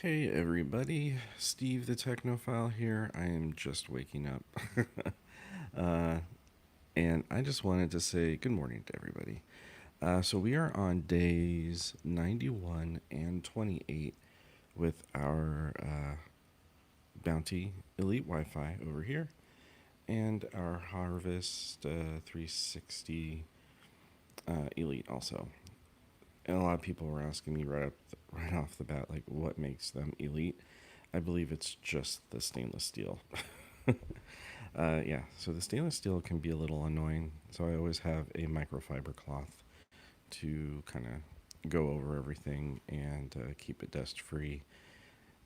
Hey everybody, Steve the Technophile here. I am just waking up. uh, and I just wanted to say good morning to everybody. So we are on days 91 and 28 with our Bounty Elite Wi Fi over here and our Harvest 360 Elite also. And a lot of people were asking me right off the bat, like, what makes them elite? I believe it's just the stainless steel. Yeah, so the stainless steel can be a little annoying, so I always have a microfiber cloth to kind of go over everything and keep it dust free.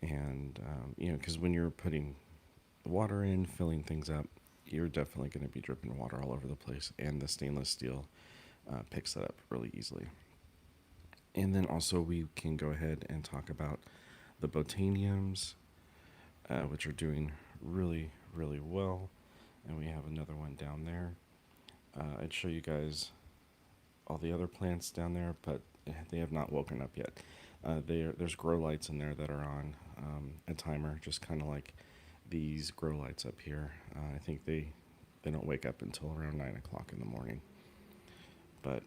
And, because when you're putting water in, filling things up, you're definitely going to be dripping water all over the place, and the stainless steel picks that up really easily. And then also, we can go ahead and talk about the Botaniums, which are doing really, really well. And we have another one down there. I'd show you guys all the other plants down there, but they have not woken up yet. There's grow lights in there that are on a timer, just kind of like these grow lights up here. I think they don't wake up until around 9 o'clock in the morning. But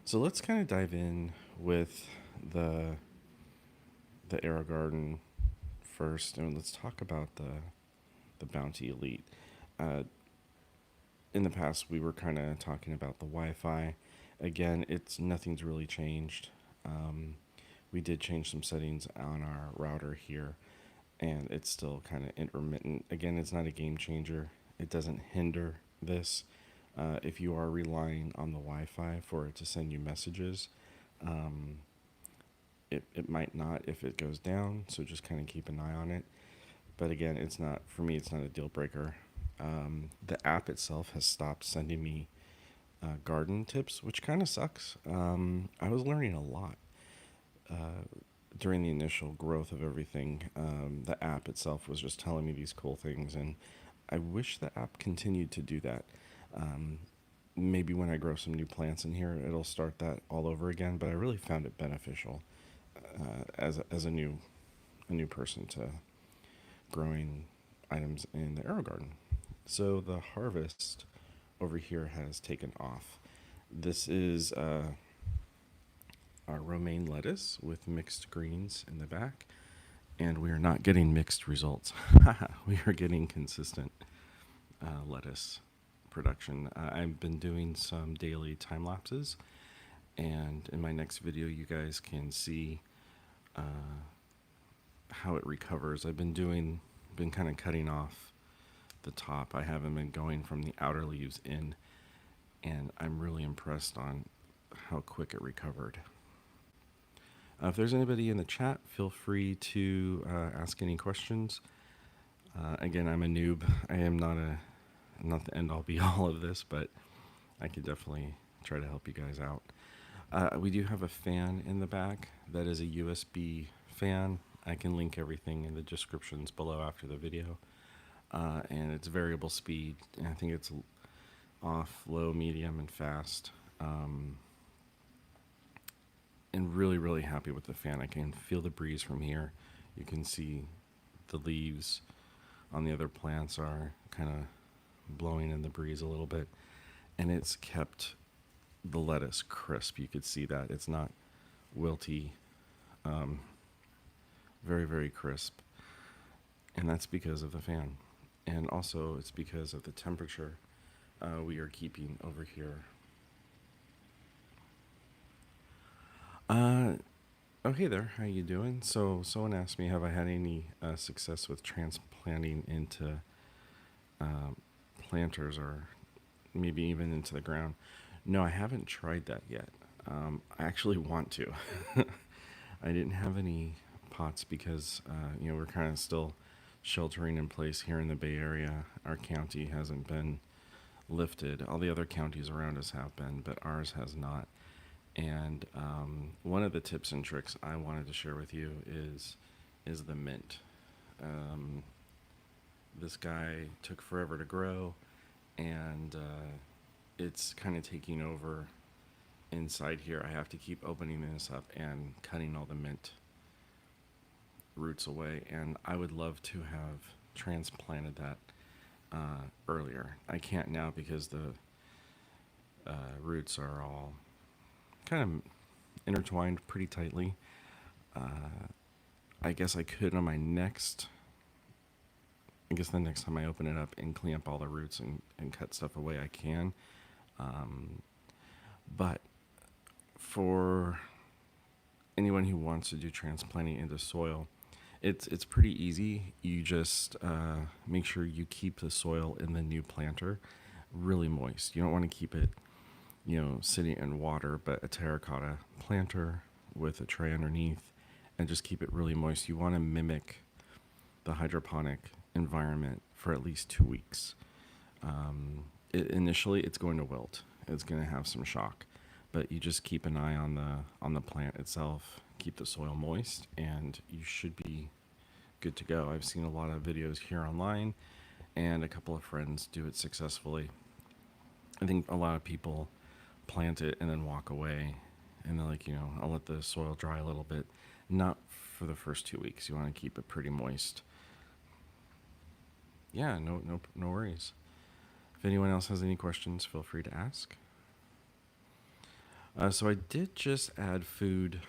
so let's kind of dive in with the the AeroGarden first, and let's talk about the Bounty Elite. Uh, in the past, we were kind of talking about the Wi-Fi. Again, it's nothing's really changed. We did change some settings on our router here, and it's still kind of intermittent. Again, it's not a game changer. It doesn't hinder this. If you are relying on the Wi-Fi for it to send you messages, um, it might not if it goes down. So just kind of keep an eye on it. But again, it's not for me. It's not a deal breaker. The app itself has stopped sending me garden tips, which kind of sucks. I was learning a lot during the initial growth of everything. The app itself was just telling me these cool things, and I wish the app continued to do that. Um, Maybe when I grow some new plants in here, it'll start that all over again. But I really found it beneficial as a new person to growing items in the AeroGarden. So the harvest over here has taken off. This is our romaine lettuce with mixed greens in the back, and we are not getting mixed results. We are getting consistent lettuce production. I've been doing some daily time lapses, and in my next video, you guys can see how it recovers. Been kind of cutting off the top. I haven't been going from the outer leaves in, and I'm really impressed on how quick it recovered. If there's anybody in the chat, feel free to ask any questions. Again, I'm a noob. I am not the end all be all of this, but I can definitely try to help you guys out. We do have a fan in the back that is a USB fan. I can link everything in the descriptions below after the video. And it's variable speed. And I think it's off, low, medium, and fast. And really, really happy with the fan. I can feel the breeze from here. You can see the leaves on the other plants are kind of blowing in the breeze a little bit. And it's kept the lettuce crisp. You could see that. It's not wilty. Very, very crisp. And that's because of the fan. And also, it's because of the temperature we are keeping over here. Oh, hey there. How you doing? So, someone asked me, have I had any success with transplanting into planters or maybe even into the ground? No, I haven't tried that yet. I actually want to. I didn't have any pots because, we're kind of still sheltering in place here in the Bay Area. Our county hasn't been lifted. All the other counties around us have been, but ours has not. And one of the tips and tricks I wanted to share with you is the mint. Um, this guy took forever to grow, and it's kind of taking over inside here. I have to keep opening this up and cutting all the mint roots away, and I would love to have transplanted that earlier. I can't now because the roots are all kind of intertwined pretty tightly. Uh, I guess I could on my next. I guess the next time I open it up and clean up all the roots and cut stuff away, I can. Um, but for anyone who wants to do transplanting into soil, it's pretty easy. You just make sure you keep the soil in the new planter really moist. You don't want to keep it, sitting in water, but a terracotta planter with a tray underneath, and just keep it really moist. You want to mimic the hydroponic environment for at least 2 weeks. Initially, it's going to wilt. It's going to have some shock, but you just keep an eye on the plant itself. Keep the soil moist, and you should be good to go. I've seen a lot of videos here online, and a couple of friends do it successfully. I think a lot of people plant it and then walk away, and they're like, I'll let the soil dry a little bit. Not for the first 2 weeks. You want to keep it pretty moist. Yeah, no worries. If anyone else has any questions, feel free to ask. So I did just add food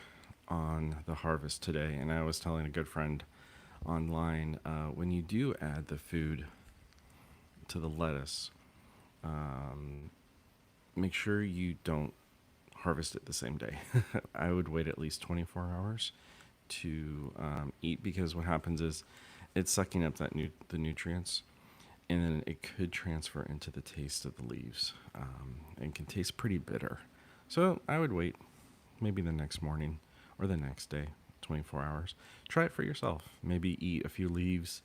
on the harvest today, and I was telling a good friend online, when you do add the food to the lettuce, um, make sure you don't harvest it the same day. I would wait at least 24 hours to eat, because what happens is it's sucking up the nutrients, and then it could transfer into the taste of the leaves, and can taste pretty bitter. So I would wait maybe the next morning or the next day, 24 hours. Try it for yourself. Maybe eat a few leaves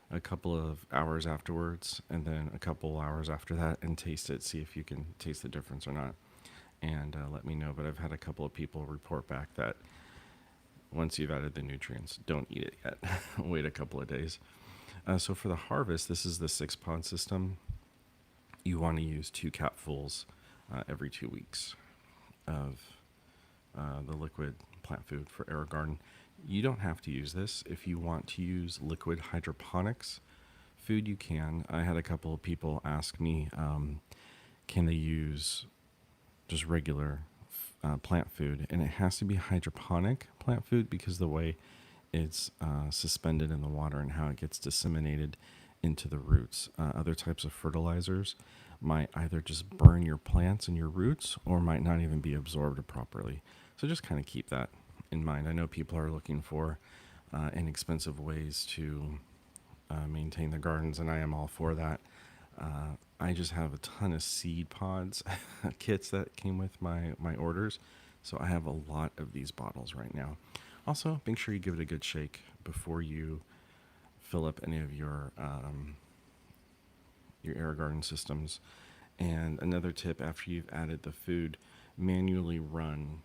a couple of hours afterwards, and then a couple hours after that, and taste it. See if you can taste the difference or not, and let me know. But I've had a couple of people report back that once you've added the nutrients, don't eat it yet. Wait a couple of days. So for the harvest, this is the 6-pod system. You want to use 2 capfuls every 2 weeks of the liquid plant food for AeroGarden. You don't have to use this. If you want to use liquid hydroponics food, you can. I had a couple of people ask me, can they use just regular plant food? And it has to be hydroponic plant food because the way it's suspended in the water and how it gets disseminated into the roots. Other types of fertilizers might either just burn your plants and your roots, or might not even be absorbed properly. So just kind of keep that in mind. I know people are looking for inexpensive ways to maintain their gardens, and I am all for that. I just have a ton of seed pods kits that came with my orders, so I have a lot of these bottles right now. Also, make sure you give it a good shake before you fill up any of your AeroGarden systems. And another tip, after you've added the food, manually run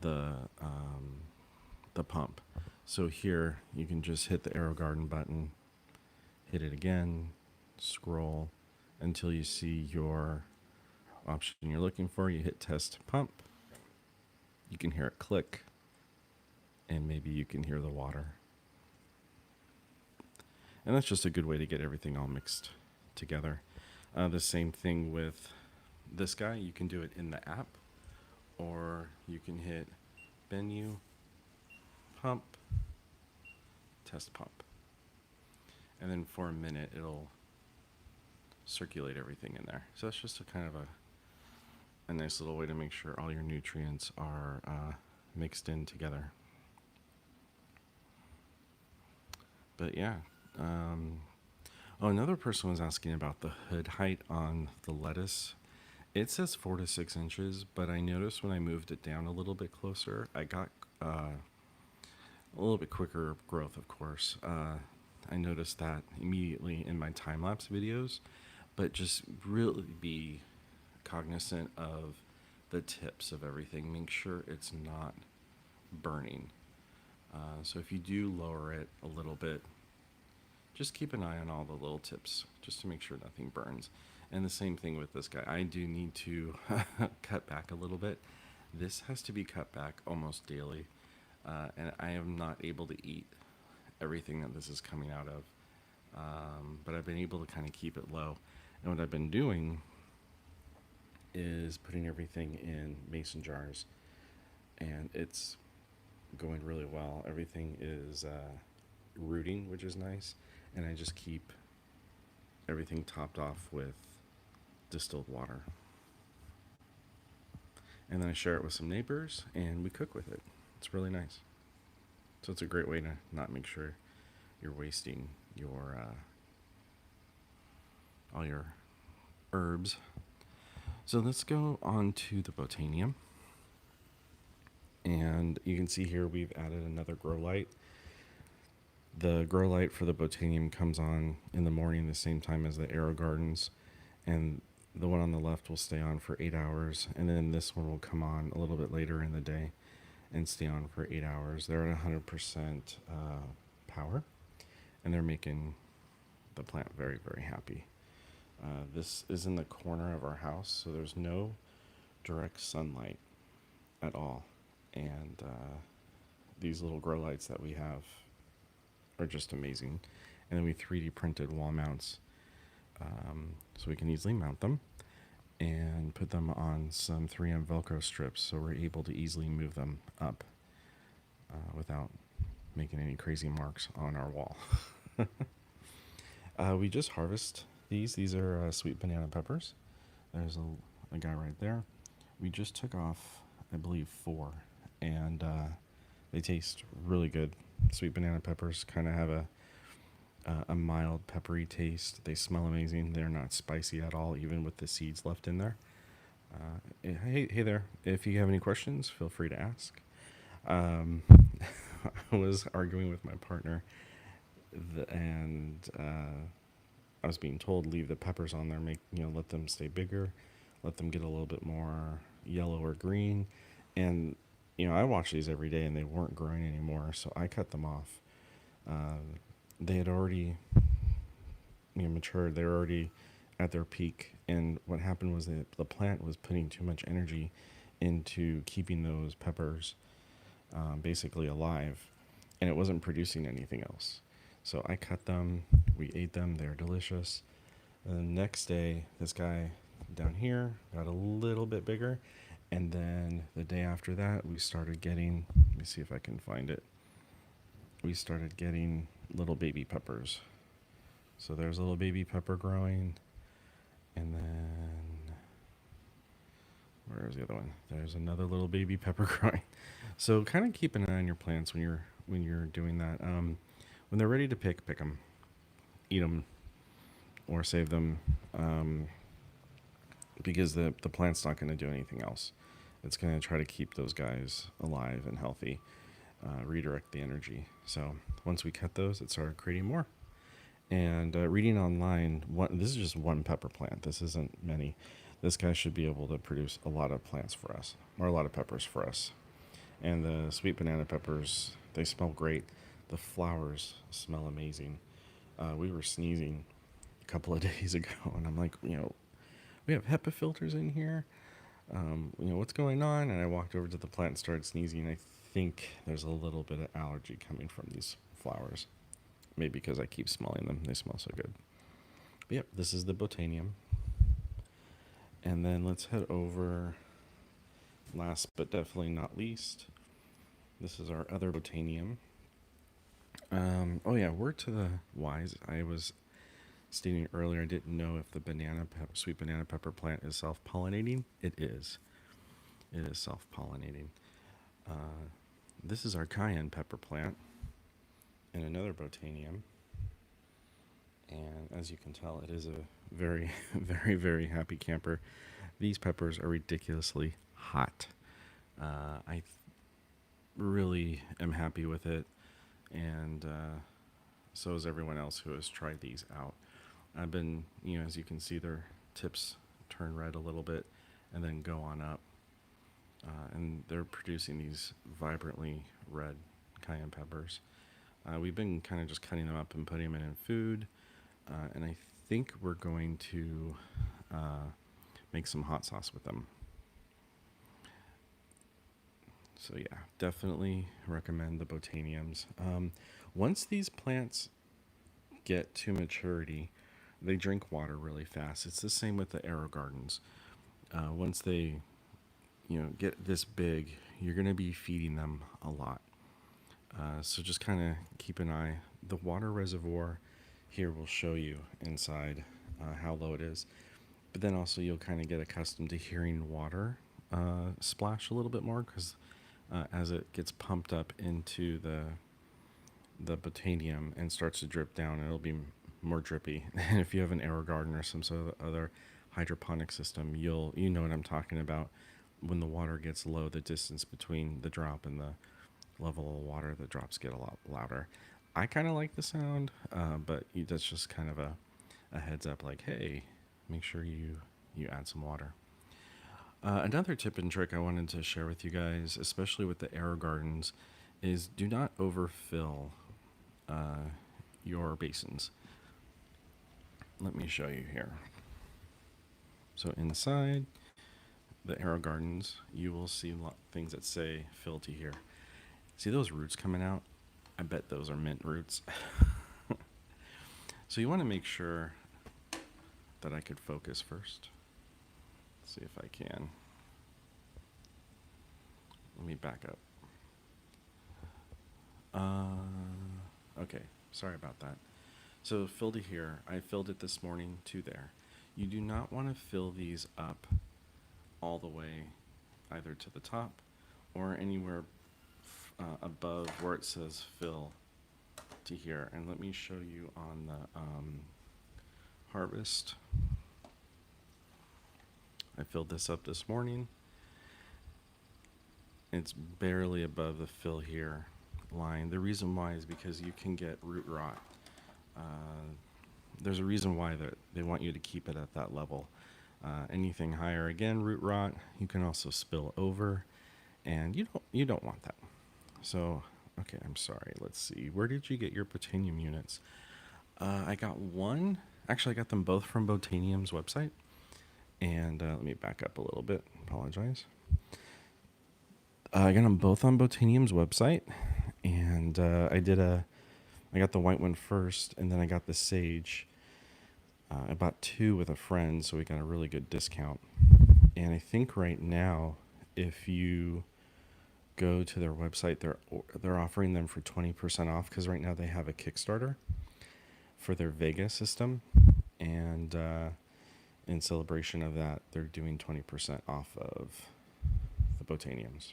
the pump. So here you can just hit the AeroGarden button, hit it again, scroll until you see your option you're looking for. You hit test pump. You can hear it click, and maybe you can hear the water. And that's just a good way to get everything all mixed together. The same thing with this guy. You can do it in the app, or you can hit menu, pump, test pump. And then for a minute, it'll circulate everything in there. So that's just a kind of a nice little way to make sure all your nutrients are mixed in together. But yeah. Another person was asking about the hood height on the lettuce. It says 4 to 6 inches, but I noticed when I moved it down a little bit closer, I got a little bit quicker growth, of course. I noticed that immediately in my time-lapse videos, but just really be cognizant of the tips of everything. Make sure it's not burning. So if you do lower it a little bit, just keep an eye on all the little tips just to make sure nothing burns. And the same thing with this guy. I do need to cut back a little bit. This has to be cut back almost daily. and I am not able to eat everything that this is coming out of. But I've been able to kind of keep it low. And what I've been doing is putting everything in mason jars, and it's going really well. Everything is rooting, which is nice, and I just keep everything topped off with distilled water. And then I share it with some neighbors, and we cook with it. It's really nice. So it's a great way to not make sure you're wasting your all your herbs. So let's go on to the botanium. And you can see here we've added another grow light. The grow light for the botanium comes on in the morning the same time as the AeroGardens, and the one on the left will stay on for 8 hours, and then this one will come on a little bit later in the day and stay on for 8 hours. They're at 100% power, and they're making the plant very, very happy. This is in the corner of our house, so there's no direct sunlight at all. And these little grow lights that we have are just amazing. And then we 3D printed wall mounts, so we can easily mount them and put them on some 3M Velcro strips, so we're able to easily move them up without making any crazy marks on our wall. We just harvest these. These are sweet banana peppers. There's a guy right there. We just took off, I believe, 4, and they taste really good. Sweet banana peppers kind of have a mild peppery taste. They smell amazing. They're not spicy at all, even with the seeds left in there. Hey there. If you have any questions, feel free to ask. I was arguing with my partner, and I was being told leave the peppers on there, let them stay bigger, let them get a little bit more yellow or green, and I watch these every day, and they weren't growing anymore, so I cut them off. They had already matured. They were already at their peak, and what happened was that the plant was putting too much energy into keeping those peppers basically alive, and it wasn't producing anything else. So I cut them, we ate them, they're delicious. And the next day, this guy down here got a little bit bigger, and then the day after that, we started getting, let me see if I can find it, we started getting little baby peppers. So there's a little baby pepper growing, and then where's the other one? There's another little baby pepper growing. So kind of keep an eye on your plants when you're doing that. When they're ready to pick them, eat them, or save them, because the plant's not going to do anything else. It's going to try to keep those guys alive and healthy, redirect the energy. So once we cut those, it started creating more. And reading online, this is just one pepper plant. This isn't many. This guy should be able to produce a lot of plants for us, or a lot of peppers for us. And the sweet banana peppers, they smell great. The flowers smell amazing. We were sneezing a couple of days ago, and I'm like, we have HEPA filters in here. What's going on? And I walked over to the plant and started sneezing. I think there's a little bit of allergy coming from these flowers. Maybe because I keep smelling them. They smell so good. But yep, this is the botanium. And then let's head over, last but definitely not least, this is our other botanium. Word to the wise. I was stating earlier, I didn't know if the sweet banana pepper plant is self-pollinating. It is. It is self-pollinating. This is our cayenne pepper plant and another botanium. And as you can tell, it is a very, very, very happy camper. These peppers are ridiculously hot. I really am happy with it, and so is everyone else who has tried these out. I've been, as you can see, their tips turn red a little bit and then go on up. And they're producing these vibrantly red cayenne peppers. We've been kind of just cutting them up and putting them in food. And I think we're going to make some hot sauce with them. So yeah, definitely recommend the Botaniums. Once these plants get to maturity, they drink water really fast. It's the same with the arrow gardens. Once they, get this big, you're going to be feeding them a lot. So just kind of keep an eye. The water reservoir here will show you inside how low it is. But then also you'll kind of get accustomed to hearing water splash a little bit more because as it gets pumped up into the botanium and starts to drip down, it'll be more drippy. And if you have an arrow garden or some sort of other hydroponic system, you know what I'm talking about. When the water gets low, the distance between the drop and the level of water, the drops get a lot louder. I kind of like the sound, but that's just kind of a heads up, like, hey, make sure you add some water. Another tip and trick I wanted to share with you guys, especially with the arrow gardens, is do not overfill your basins. Let me show you here. So inside the arrow gardens, you will see things that say fill to here. See those roots coming out? I bet those are mint roots. So you want to make sure that I could focus first. Let's see if I can. Let me back up. Okay, sorry about that. So fill to here, I filled it this morning to there. You do not want to fill these up all the way either to the top or anywhere above where it says fill to here. And let me show you on the harvest. I filled this up this morning. It's barely above the fill here line. The reason why is because you can get root rot. There's a reason why they want you to keep it at that level. Anything higher, again, root rot. You can also spill over, and you don't want that. So, okay, I'm sorry. Let's see. Where did you get your Botanium units? I got one. Actually, I got them both from Botanium's website. And let me back up a little bit. Apologize. I got them both on Botanium's website, and I got the white one first, and then I got the sage. I bought two with a friend, so we got a really good discount. And I think right now, if you go to their website, they're offering them for 20% off because right now they have a Kickstarter for their Vega system, and in celebration of that, they're doing 20% off of the Botaniums.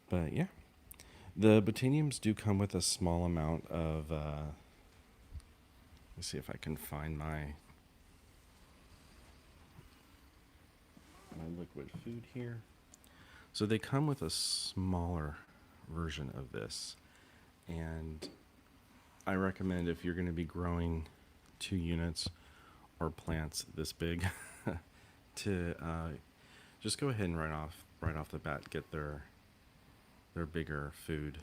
But yeah, the Botaniums do come with a small amount of. Let's see if I can find my liquid food here. So they come with a smaller version of this, and I recommend if you're going to be growing 2 units or plants this big, to just go ahead and right off the bat get their bigger food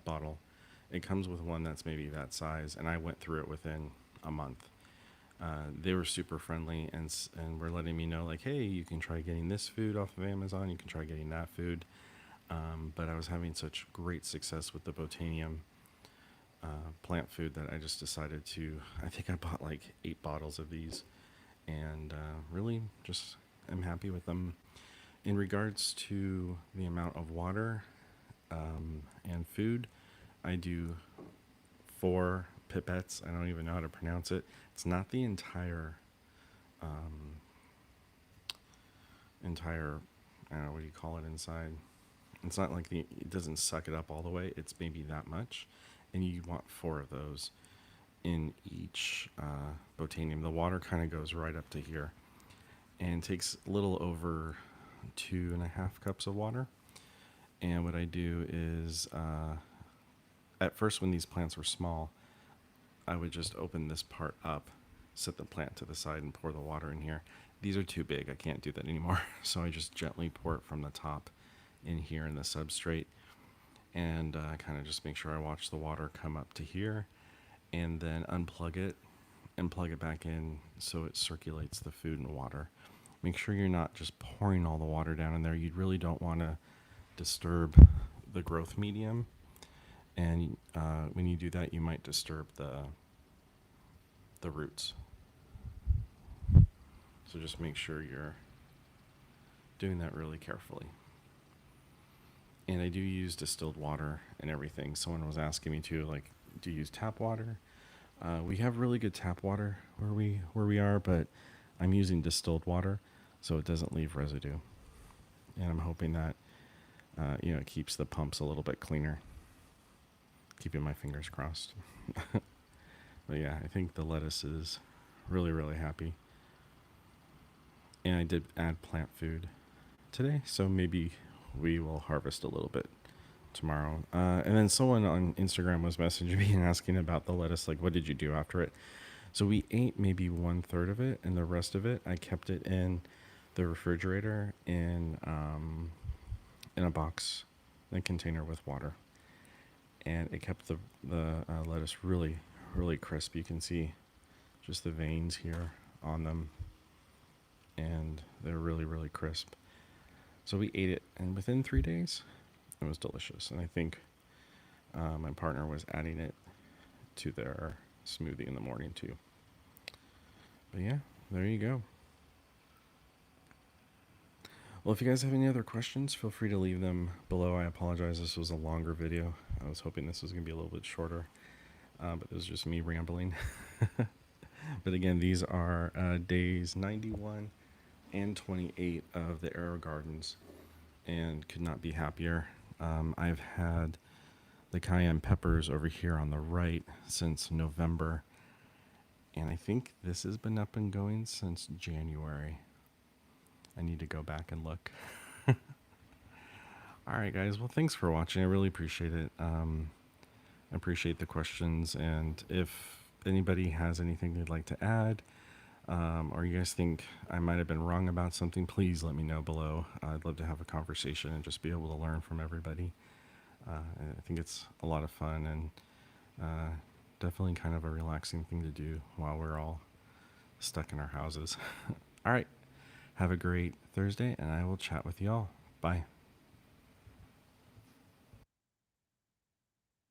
bottle. It comes with one that's maybe that size, and I went through it within a month. They were super friendly and were letting me know, like, hey, you can try getting this food off of Amazon, you can try getting that food. But I was having such great success with the Botanium plant food that I just decided I think I bought like 8 bottles of these, and really just am happy with them. In regards to the amount of water and food, I do 4 pipettes. I don't even know how to pronounce it. It's not the entire, I don't know, what do you call it inside? It's not like it doesn't suck it up all the way. It's maybe that much. And you want 4 of those in each Botanium. The water kind of goes right up to here and takes a little over 2.5 cups of water. And what I do is, at first when these plants were small, I would just open this part up, set the plant to the side, and pour the water in here. These are too big. I can't do that anymore. So I just gently pour it from the top in here in the substrate, and kind of just make sure I watch the water come up to here, and then unplug it and plug it back in so it circulates the food and water. make sure you're not just pouring all the water down in there. You really don't want to disturb the growth medium, and when you do that, you might disturb the roots. So just make sure you're doing that really carefully. And I do use distilled water and everything. Someone was asking me too, like, do you use tap water? We have really good tap water where we are, but I'm using distilled water, so it doesn't leave residue. And I'm hoping that it keeps the pumps a little bit cleaner. Keeping my fingers crossed. But yeah, I think the lettuce is really, really happy. And I did add plant food today, so maybe we will harvest a little bit tomorrow. And then someone on Instagram was messaging me and asking about the lettuce, like, what did you do after it? So we ate maybe 1/3 of it, and the rest of it, I kept it in the refrigerator in a box, in a container with water. And it kept the lettuce really, really crisp. You can see just the veins here on them, and they're really, really crisp. So we ate it, and within 3 days, it was delicious. And I think my partner was adding it to their smoothie in the morning too. But yeah, there you go. Well, if you guys have any other questions, feel free to leave them below. I apologize, this was a longer video. I was hoping this was going to be a little bit shorter, but it was just me rambling. But again, these are days 91 and 28 of the AeroGardens, and could not be happier. I've had the cayenne peppers over here on the right since November, and I think this has been up and going since January. I need to go back and look. All right, guys. Well, thanks for watching. I really appreciate it. I appreciate the questions. And if anybody has anything they'd like to add, or you guys think I might have been wrong about something, please let me know below. I'd love to have a conversation and just be able to learn from everybody. I think it's a lot of fun, and definitely kind of a relaxing thing to do while we're all stuck in our houses. All right. Have a great Thursday, and I will chat with y'all. Bye.